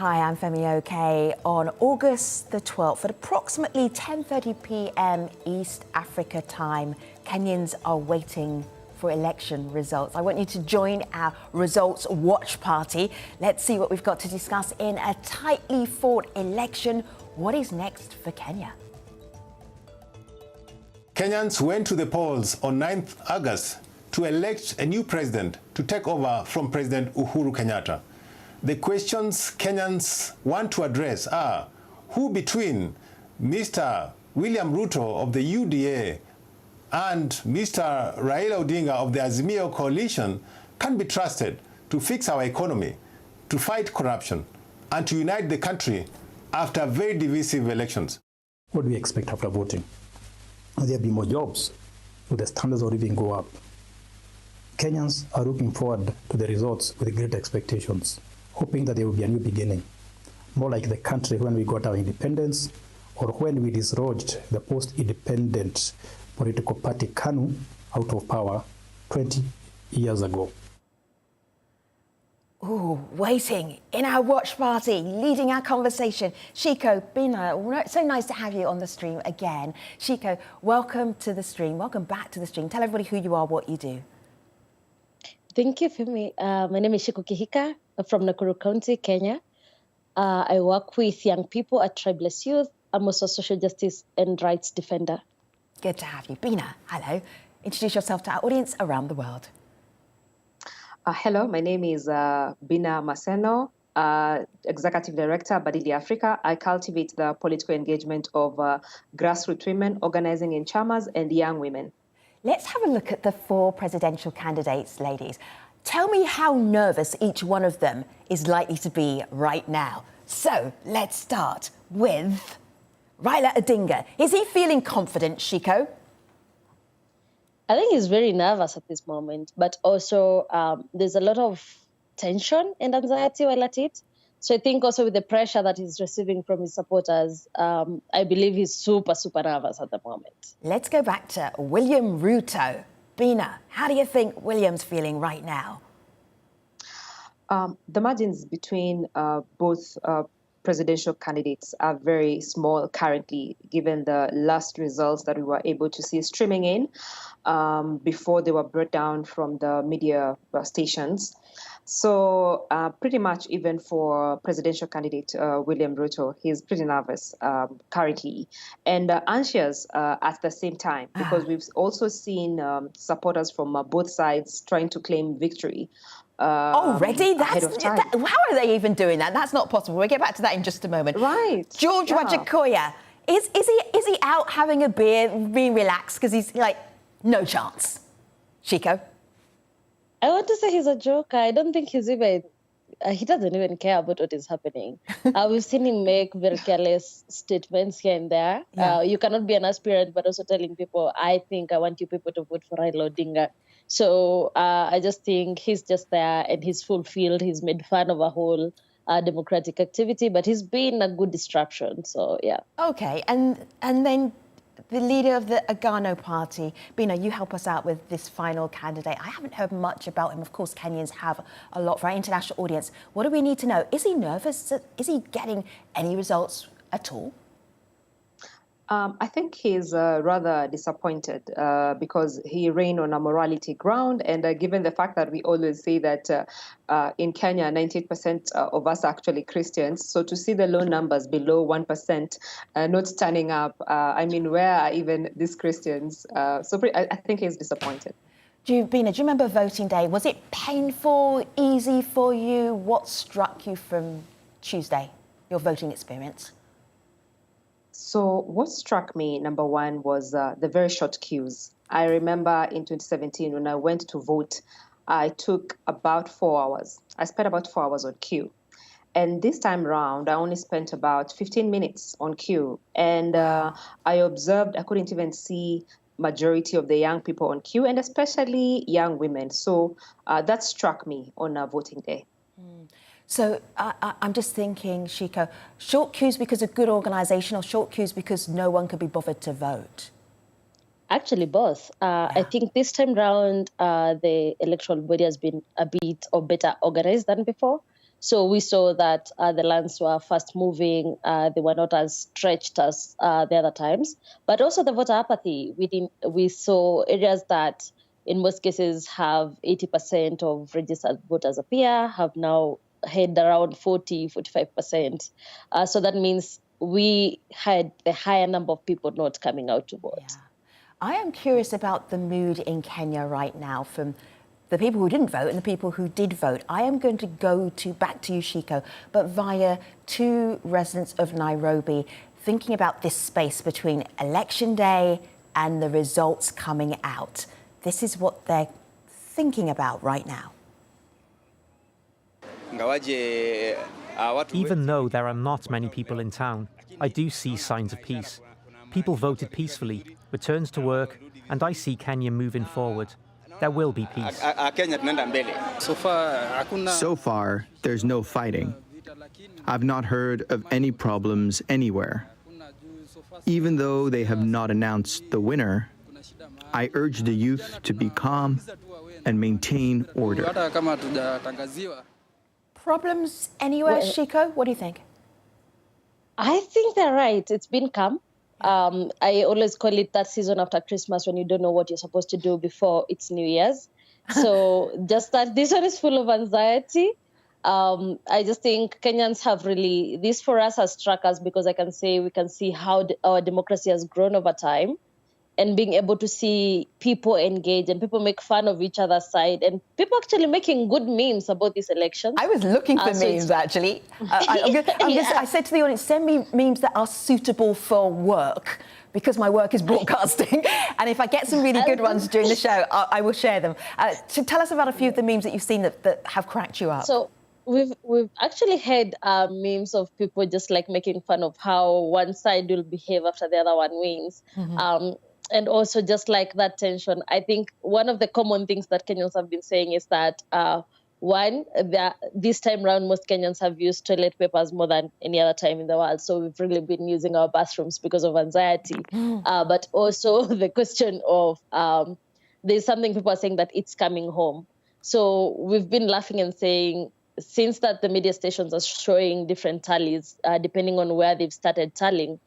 Hi, I'm Femi OK. On August the 12th, at approximately 10:30 p.m. East Africa time, Kenyans are waiting for election results. I want you to join our results watch party. Let's see what we've got to discuss in a tightly fought election. What is next for Kenya? Kenyans went to the polls on 9th August to elect a new president to take over from President Uhuru Kenyatta. The questions Kenyans want to address are: who between Mr. William Ruto of the UDA and Mr. Raila Odinga of the Azimio coalition can be trusted to fix our economy, to fight corruption, and to unite the country after very divisive elections? What do we expect after voting? Will there be more jobs? Will the standards of living go up? Kenyans are looking forward to the results with great expectations, hoping that there will be a new beginning, more like the country when we got our independence or when we dislodged the post-independent political party KANU out of power 20 years ago. Ooh, waiting in our watch party, leading our conversation, Shiko Bina. So nice to have you on the stream again. Shiko, welcome to the stream. Welcome back to the stream. Tell everybody who you are, what you do. Thank you, Femi. My name is Shiko Kihika from Nakuru County, Kenya. I work with young people at Tribeless Youth. I'm also a social justice and rights defender. Good to have you. Bina, hello. Introduce yourself to our audience around the world. Hello, my name is Bina Maseno, Executive Director, Badili Africa. I cultivate the political engagement of grassroots women organizing in chamas and young women. Let's have a look at the four presidential candidates, ladies. Tell me how nervous each one of them is likely to be right now. So let's start with Raila Odinga. Is he feeling confident, Shiko? I think he's very nervous at this moment, but also there's a lot of tension and anxiety while at it. So I think also with the pressure that he's receiving from his supporters, I believe he's super, super nervous at the moment. Let's go back to William Ruto. Bina, how do you think William's feeling right now? The margins between both presidential candidates are very small currently, given the last results that we were able to see streaming in before they were brought down from the media stations. So pretty much even for presidential candidate William Ruto, he's pretty nervous currently and anxious at the same time, because we've also seen supporters from both sides trying to claim victory. Already? How are they even doing that? That's not possible. We'll get back to that in just a moment. Right. George Wajakoya, is he out having a beer, being relaxed, because he's like, no chance? Shiko? I want to say he's a joker. I don't think he's even, he doesn't even care about what is happening. We've seen him make very careless statements here and there. Yeah. You cannot be an aspirant, but also telling people, I want you people to vote for Raila Odinga. So I just think he's just there and he's fulfilled. He's made fun of a whole democratic activity, but he's been a good disruption. So, yeah. Okay, and then the leader of the Agano party, Bina, you help us out with this final candidate. I haven't heard much about him. Of course, Kenyans have a lot for our international audience. What do we need to know? Is he nervous? Is he getting any results at all? I think he's rather disappointed because he ran on a morality ground, and given the fact that we always say that in Kenya, 98% of us are actually Christians, so to see the low numbers below 1% not turning up, I mean, where are even these Christians? So I think he's disappointed. Bina, do you remember voting day? Was it painful, easy for you? What struck you from Tuesday, your voting experience? So what struck me, number one, was the very short queues. I remember in 2017 when I went to vote, I took about 4 hours. I spent about 4 hours on queue. And this time round, I only spent about 15 minutes on queue. And I observed, I couldn't even see majority of the young people on queue, and especially young women. So that struck me on voting day. So I'm just thinking, Shiko, short queues because of good organisation or short queues because no one could be bothered to vote? Actually, both. I think this time round, the electoral body has been a bit or better organized than before. So we saw that the lands were fast moving. They were not as stretched as the other times. But also the voter apathy. We saw areas that in most cases have 80% of registered voters appear, have now had around 45%. So that means we had the higher number of people not coming out to vote. Yeah. I am curious about the mood in Kenya right now from the people who didn't vote and the people who did vote. I am going to go back to you, Shiko, but via two residents of Nairobi, thinking about this space between election day and the results coming out. This is what they're thinking about right now. Even though there are not many people in town, I do see signs of peace. People voted peacefully, returned to work, and I see Kenya moving forward. There will be peace. So far, there's no fighting. I've not heard of any problems anywhere. Even though they have not announced the winner, I urge the youth to be calm and maintain order. Problems anywhere, Shiko? What do you think? I think they're right. It's been calm. I always call it that season after Christmas when you don't know what you're supposed to do before it's New Year's. So just that this one is full of anxiety. I just think Kenyans have really, this for us has struck us because we can see how our democracy has grown over time, and being able to see people engage and people make fun of each other's side and people actually making good memes about this election. I was looking for memes, actually. I said to the audience, send me memes that are suitable for work, because my work is broadcasting. And if I get some really good ones during the show, I will share them. So tell us about a few of the memes that you've seen that have cracked you up. So we've actually had memes of people just like making fun of how one side will behave after the other one wins. Mm-hmm. And also just like that tension. I think one of the common things that Kenyans have been saying is that, this time around, most Kenyans have used toilet papers more than any other time in the world. So we've really been using our bathrooms because of anxiety. But also the question of, there's something people are saying that it's coming home. So we've been laughing and saying, since that the media stations are showing different tallies, depending on where they've started tallying,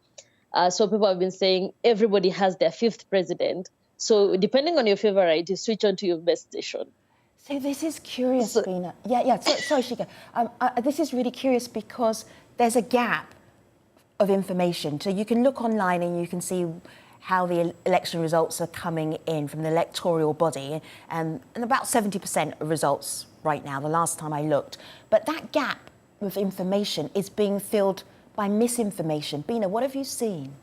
so people have been saying everybody has their fifth president. So depending on your favorite, you switch on to your best station. So this is curious, Bina. Sorry, Shika. This is really curious because there's a gap of information. So you can look online and you can see how the election results are coming in from the electoral body, and about 70% of results right now, the last time I looked. But that gap of information is being filled by misinformation. Bina, what have you seen?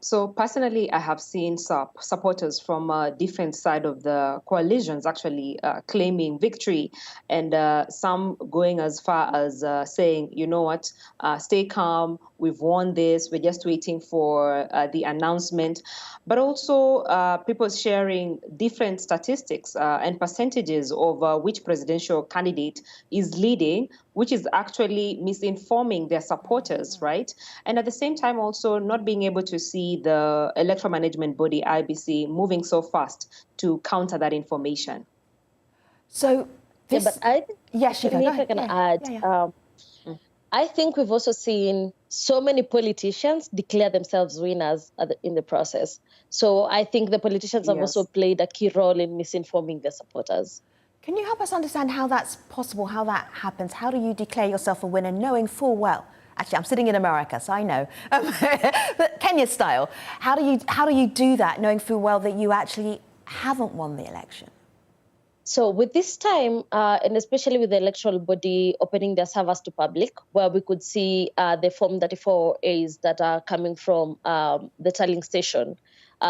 So personally, I have seen supporters from different side of the coalitions actually claiming victory, and some going as far as saying, you know what, stay calm, we've won this, we're just waiting for the announcement. But also people sharing different statistics and percentages of which presidential candidate is leading, which is actually misinforming their supporters, right? And at the same time also not being able to see the Electoral Management Body, IEBC, moving so fast to counter that information. So this... Yeah, but I think, if I can add, I think we've also seen so many politicians declare themselves winners in the process. So I think the politicians have also played a key role in misinforming their supporters. Can you help us understand how that's possible, how that happens? How do you declare yourself a winner knowing full well? Actually, I'm sitting in America, so I know. But Kenya style, how do you do that knowing full well that you actually haven't won the election? So with this time, and especially with the electoral body opening their servers to public, where we could see the Form 34As that are coming from the tallying station.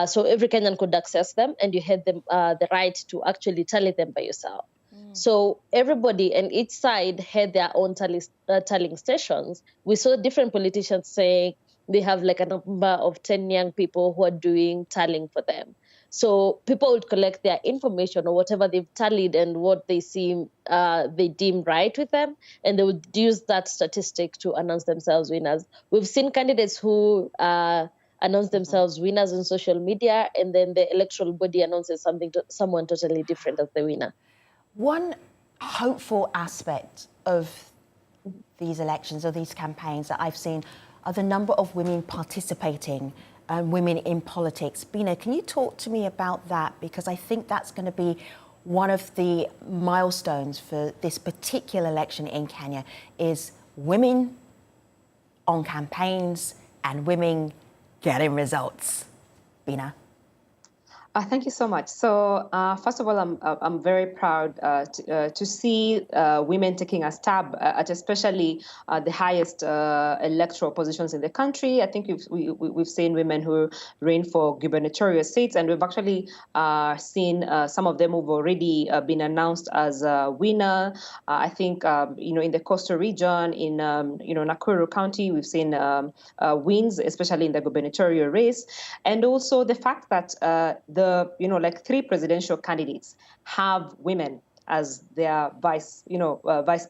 So every Kenyan could access them, and you had the right to actually tally them by yourself. So everybody and each side had their own tallying stations. We saw different politicians saying they have like a number of 10 young people who are doing tallying for them. So people would collect their information or whatever they've tallied and what they seem they deem right with them, and they would use that statistic to announce themselves winners. We've seen candidates who announce themselves winners on social media, and then the electoral body announces someone totally different as the winner. One hopeful aspect of these elections or these campaigns that I've seen are the number of women participating, women in politics. Bina, can you talk to me about that? Because I think that's going to be one of the milestones for this particular election in Kenya is women on campaigns and women getting results. Bina. Thank you so much. So, first of all, I'm very proud to see women taking a stab at especially the highest electoral positions in the country. I think we've seen women who ran for gubernatorial seats, and we've actually seen some of them who've already been announced as a winner. I think in the coastal region, in Nakuru County, we've seen wins, especially in the gubernatorial race, and also the fact that like 3 presidential candidates have women as their vice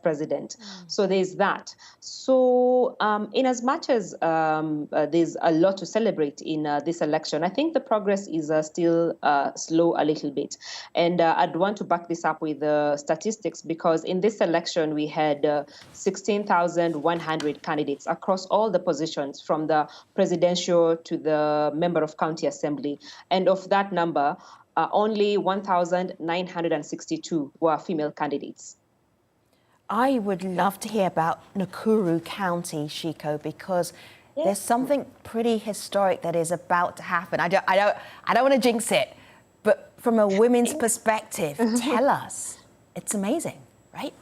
president. So there's that. So in as much as there's a lot to celebrate in this election, I think the progress is still slow a little bit. And I'd want to back this up with statistics, because in this election, we had 16,100 candidates across all the positions, from the presidential to the member of county assembly. And of that number, only 1,962 were female candidates. I would love to hear about Nakuru County, Shiko, because there's something pretty historic that is about to happen. I don't want to jinx it, but from a women's perspective, tell us. It's amazing, right?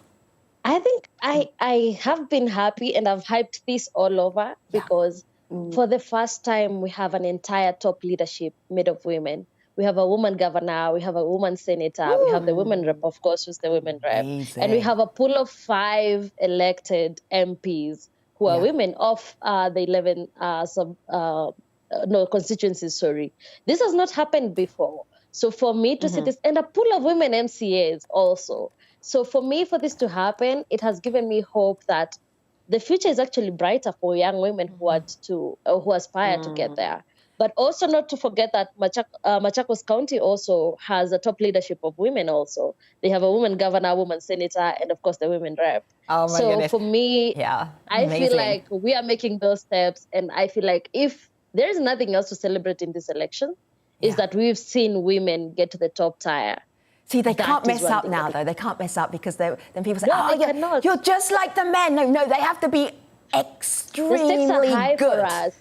I think I have been happy, and I've hyped this all over because for the first time we have an entire top leadership made of women. We have a woman governor, we have a woman senator, we have the women rep, of course, who's the women rep. Amazing. And we have a pool of 5 elected MPs who are women of the 11 constituencies, sorry. This has not happened before. So for me to see this, and a pool of women MCAs also. So for me, for this to happen, it has given me hope that the future is actually brighter for young women who aspire to get there. But also not to forget that Machakos County also has a top leadership of women also. They have a woman governor, a woman senator, and of course the women rep. Oh my goodness. For me, I feel like we are making those steps, and I feel like if there is nothing else to celebrate in this election, is that we've seen women get to the top tier. See, they can't mess up now, though. They can't mess up, because then people say, you're just like the men. No, they have to be extremely the stakes are high good. For us.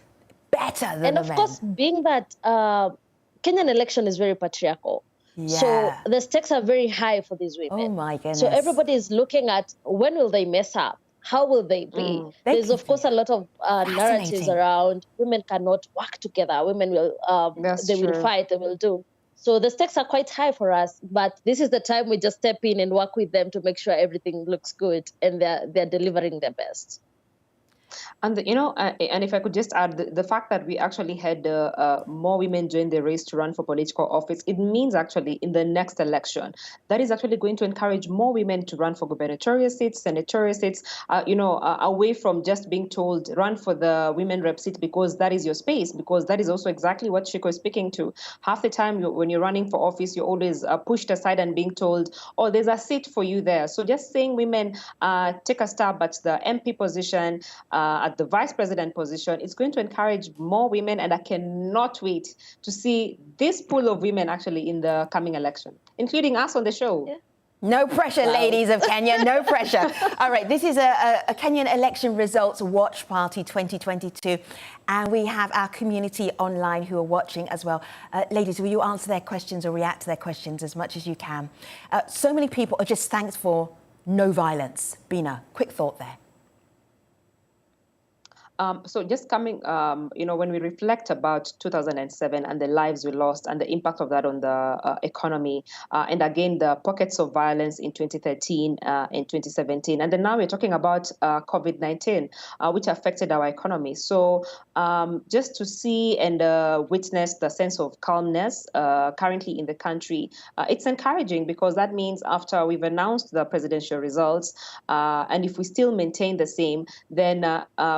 Better than and the of men. course, being that Kenyan election is very patriarchal, so the stakes are very high for these women. Oh my goodness! So everybody is looking at when will they mess up? How will they be? There's of course a lot of narratives around women cannot work together. Women will will fight. They will do. So the stakes are quite high for us, but this is the time we just step in and work with them to make sure everything looks good and they're delivering their best. And and if I could just add, the fact that we actually had more women join the race to run for political office, it means actually in the next election, that is actually going to encourage more women to run for gubernatorial seats, senatorial seats, away from just being told run for the women rep seat because that is your space, because that is also exactly what Shiko is speaking to. Half the time when you're running for office, you're always pushed aside and being told, oh, there's a seat for you there. So just saying women take a stab at the MP position, at the vice president position, it's going to encourage more women, and I cannot wait to see this pool of women actually in the coming election, including us on the show. Yeah. No pressure, ladies of Kenya, no pressure. All right, this is a Kenyan election results watch party 2022, and we have our community online who are watching as well. Ladies, will you answer their questions or react to their questions as much as you can? So many people are just thankful for no violence. Bina, quick thought there. So just coming, when we reflect about 2007 and the lives we lost and the impact of that on the economy, and again, the pockets of violence in 2013 and 2017. And then now we're talking about COVID-19, which affected our economy. So just to see and witness the sense of calmness currently in the country, it's encouraging, because that means after we've announced the presidential results, and if we still maintain the same, then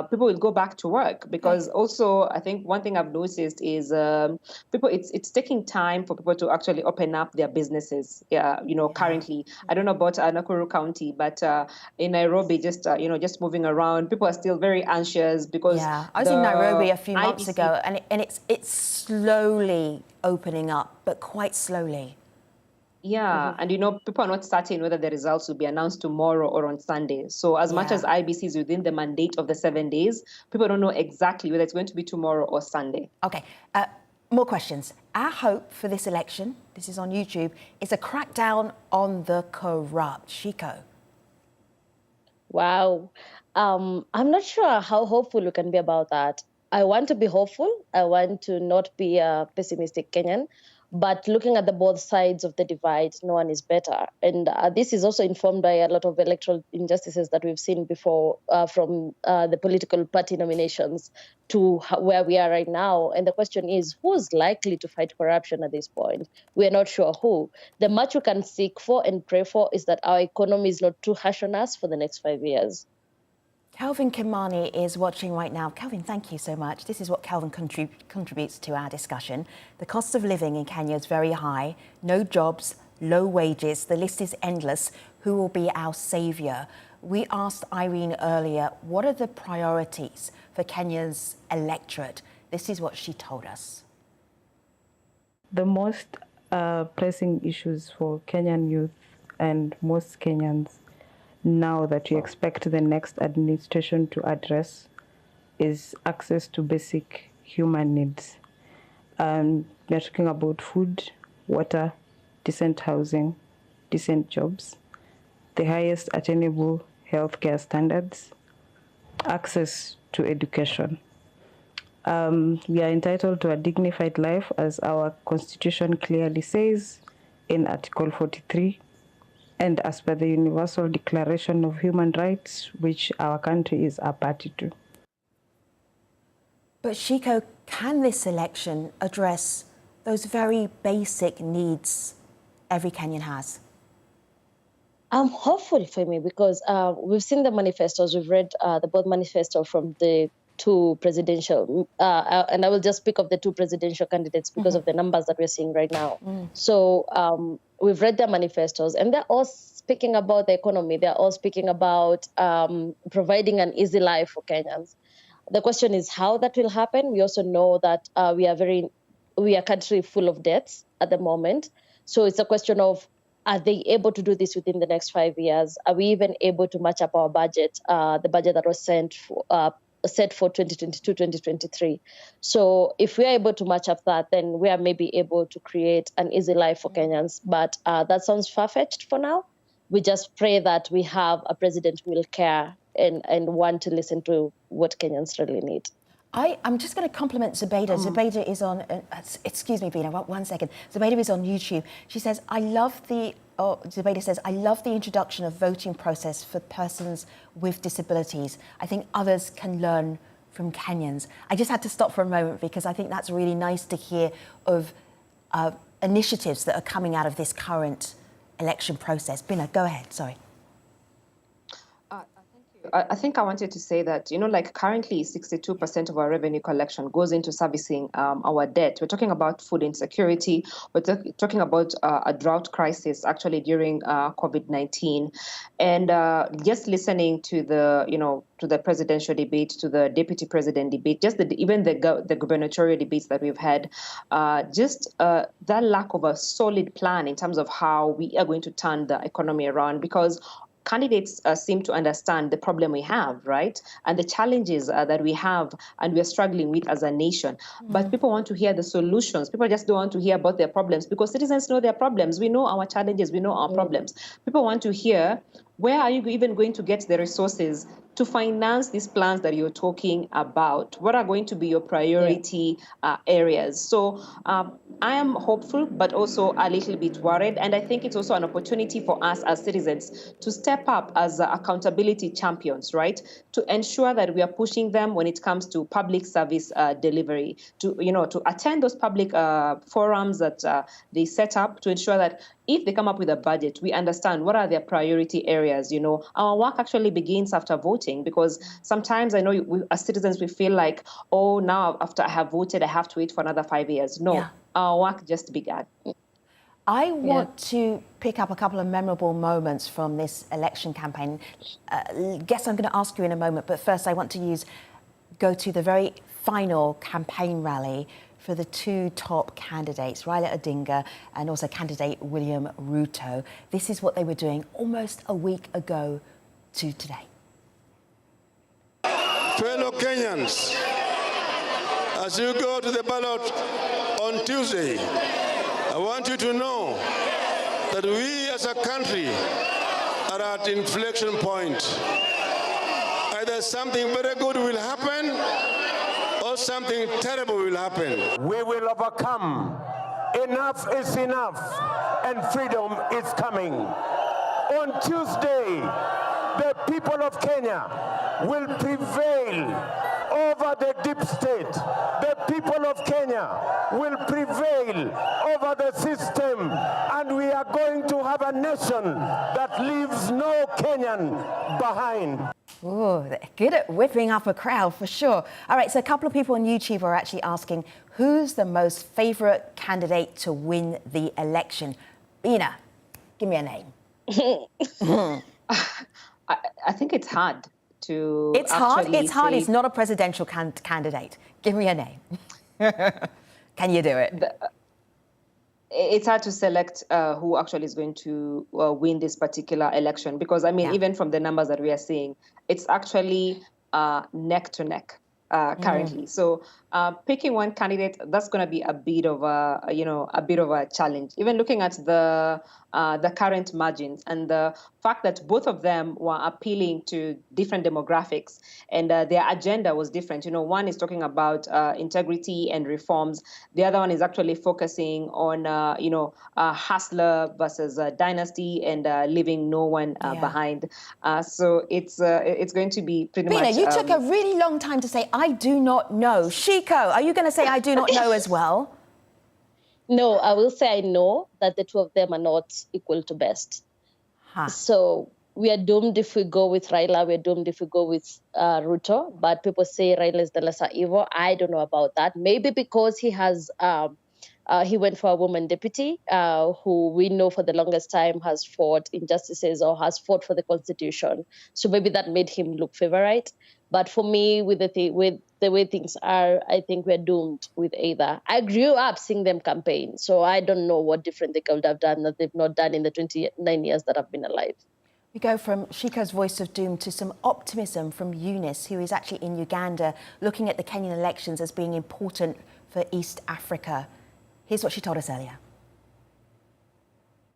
people will go back to work, because also I think one thing I've noticed is people, it's taking time for people to actually open up their businesses. Currently, I don't know about Nakuru County, but in Nairobi, just moving around, people are still very anxious because I was in Nairobi a few months IEBC ago, and it's slowly opening up, but quite slowly. Yeah, and people are not certain whether the results will be announced tomorrow or on Sunday. So as much as IEBC is within the mandate of the 7 days, people don't know exactly whether it's going to be tomorrow or Sunday. Okay, more questions. Our hope for this election, this is on YouTube, is a crackdown on the corrupt. Shiko. Wow. I'm not sure how hopeful we can be about that. I want to be hopeful. I want to not be a pessimistic Kenyan. But looking at the both sides of the divide, no one is better. And this is also informed by a lot of electoral injustices that we've seen before, from the political party nominations to where we are right now. And the question is, who's likely to fight corruption at this point? We are not sure who. The much we can seek for and pray for is that our economy is not too harsh on us for the next 5 years. Kelvin Kimani is watching right now. Kelvin, thank you so much. This is what Kelvin contributes to our discussion. The cost of living in Kenya is very high. No jobs, low wages. The list is endless. Who will be our saviour? We asked Irene earlier, what are the priorities for Kenya's electorate? This is what she told us. The most pressing issues for Kenyan youth and most Kenyans now that we expect the next administration to address is access to basic human needs. We're talking about food, water, decent housing, decent jobs, the highest attainable healthcare standards, access to education. We are entitled to a dignified life, as our constitution clearly says in Article 43, and as per the Universal Declaration of Human Rights, which our country is a party to. But Shiko, can this election address those very basic needs every Kenyan has? I'm hopeful, for me, because we've seen the manifestos. We've read the both manifesto from the two presidential, and I will just speak of the two presidential candidates because of the numbers that we're seeing right now. So we've read their manifestos, and they're all speaking about the economy. They're all speaking about providing an easy life for Kenyans. The question is how that will happen. We also know that we are a country full of debts at the moment. So it's a question of, are they able to do this within the next 5 years? Are we even able to match up our budget, the budget that was set for 2022-2023. So if we are able to match up that, then we are maybe able to create an easy life for Kenyans. But that sounds far-fetched for now. We just pray that we have a president who will care and want to listen to what Kenyans really need. I'm just going to compliment Zubaida. Zubaida is on, excuse me, Bina, 1 second. Zubaida is on YouTube. She says, Zubaida says, I love the introduction of voting process for persons with disabilities. I think others can learn from Kenyans. I just had to stop for a moment because I think that's really nice to hear of initiatives that are coming out of this current election process. Bina, go ahead, sorry. I think I wanted to say that, currently 62% of our revenue collection goes into servicing our debt. We're talking about food insecurity. We're talking about a drought crisis actually during COVID-19. And just listening to the presidential debate, to the deputy president debate, even the gubernatorial debates that we've had, that lack of a solid plan in terms of how we are going to turn the economy around, because candidates seem to understand the problem we have, right? And the challenges that we have and we're struggling with as a nation. But people want to hear the solutions. People just don't want to hear about their problems, because citizens know their problems. We know our challenges. We know our problems. People want to hear, where are you even going to get the resources to finance these plans that you're talking about? What are going to be your priority areas? So I am hopeful, but also a little bit worried. And I think it's also an opportunity for us as citizens to step up as accountability champions, right? To ensure that we are pushing them when it comes to public service delivery, to attend those public forums that they set up, to ensure that if they come up with a budget, we understand what are their priority areas. You know, our work actually begins after voting, because sometimes I know as citizens, we feel like, oh, now after I have voted, I have to wait for another 5 years. No, our work just began. I want to pick up a couple of memorable moments from this election campaign. Guess I'm going to ask you in a moment, but first I want to go to the very final campaign rally for the two top candidates, Raila Odinga and also candidate William Ruto. This is what they were doing almost a week ago to today. Fellow Kenyans, as you go to the ballot on Tuesday, I want you to know that we as a country are at inflection point. Either something very good will happen or something terrible will happen. We will overcome. Enough is enough, and freedom is coming. On Tuesday, the people of Kenya will prevail over the deep state. The people of Kenya will prevail over the system, and we are going to have a nation that leaves no Kenyan behind. Oh, they're good at whipping up a crowd for sure. All right, so a couple of people on YouTube are actually asking, who's the most favourite candidate to win the election? Bina, give me a name. I think it's hard to. It's hard. It's hard. It's not a presidential candidate. Give me a name. Can you do it? It's hard to select who actually is going to win this particular election, because I mean, even from the numbers that we are seeing, it's actually neck to neck currently. So picking one candidate, that's going to be a bit of a challenge. Even looking at the current margins and the fact that both of them were appealing to different demographics, and their agenda was different. You know, one is talking about integrity and reforms. The other one is actually focusing on, hustler versus dynasty and leaving no one behind. So it's going to be pretty Bina, much... you took a really long time to say, I do not know. Shiko, are you going to say I do not know as well? No, I will say I know that the two of them are not equal to best. So we are doomed if we go with Raila. We're doomed if we go with Ruto. But people say Raila is the lesser evil. I don't know about that. Maybe because he has he went for a woman deputy who we know for the longest time has fought injustices or has fought for the constitution. So maybe that made him look favorite. But for me, with the way things are, I think we're doomed with either. I grew up seeing them campaign, so I don't know what different they could have done that they've not done in the 29 years that I've been alive. We go from Shiko's voice of doom to some optimism from Eunice, who is actually in Uganda, looking at the Kenyan elections as being important for East Africa. Here's what she told us earlier.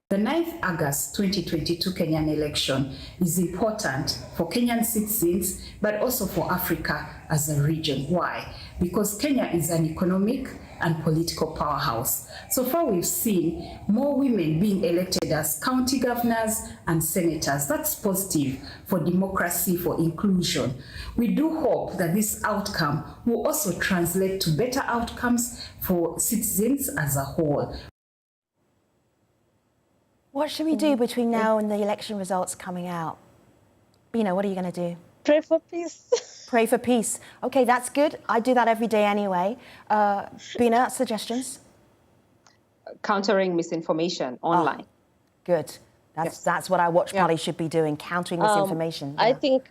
The 9th August 2022 Kenyan election is important for Kenyan citizens, but also for Africa as a region. Why? Because Kenya is an economic and political powerhouse. So far, we've seen more women being elected as county governors and senators. That's positive for democracy, for inclusion. We do hope that this outcome will also translate to better outcomes for citizens as a whole. What should we do between now and the election results coming out? Bina, what are you going to do? Pray for peace. Pray for peace. Okay, that's good. I do that every day anyway. Bina, suggestions? Countering misinformation online. Good. That's what our watch party should be doing, countering misinformation. I think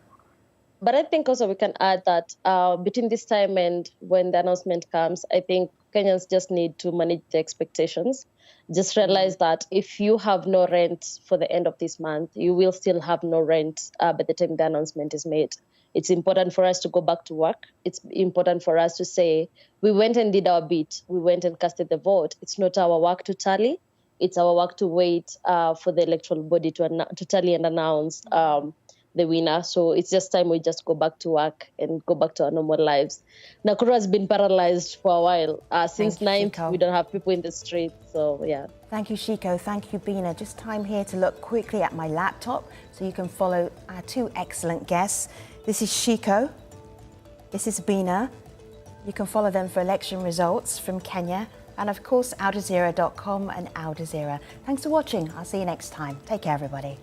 also we can add that between this time and when the announcement comes, I think Kenyans just need to manage their expectations. Just realize that if you have no rent for the end of this month, you will still have no rent by the time the announcement is made. It's important for us to go back to work. It's important for us to say, we went and did our bit. We went and casted the vote. It's not our work to tally. It's our work to wait for the electoral body to tally and announce the winner. So it's just time we just go back to work and go back to our normal lives. Nakuru has been paralyzed for a while. Since 9th, we don't have people in the street. So, yeah. Thank you, Shiko. Thank you, Bina. Just time here to look quickly at my laptop so you can follow our two excellent guests. This is Shiko. This is Bina. You can follow them for election results from Kenya. and of course, aljazeera.com and Al Jazeera. Thanks for watching. I'll see you next time. Take care, everybody.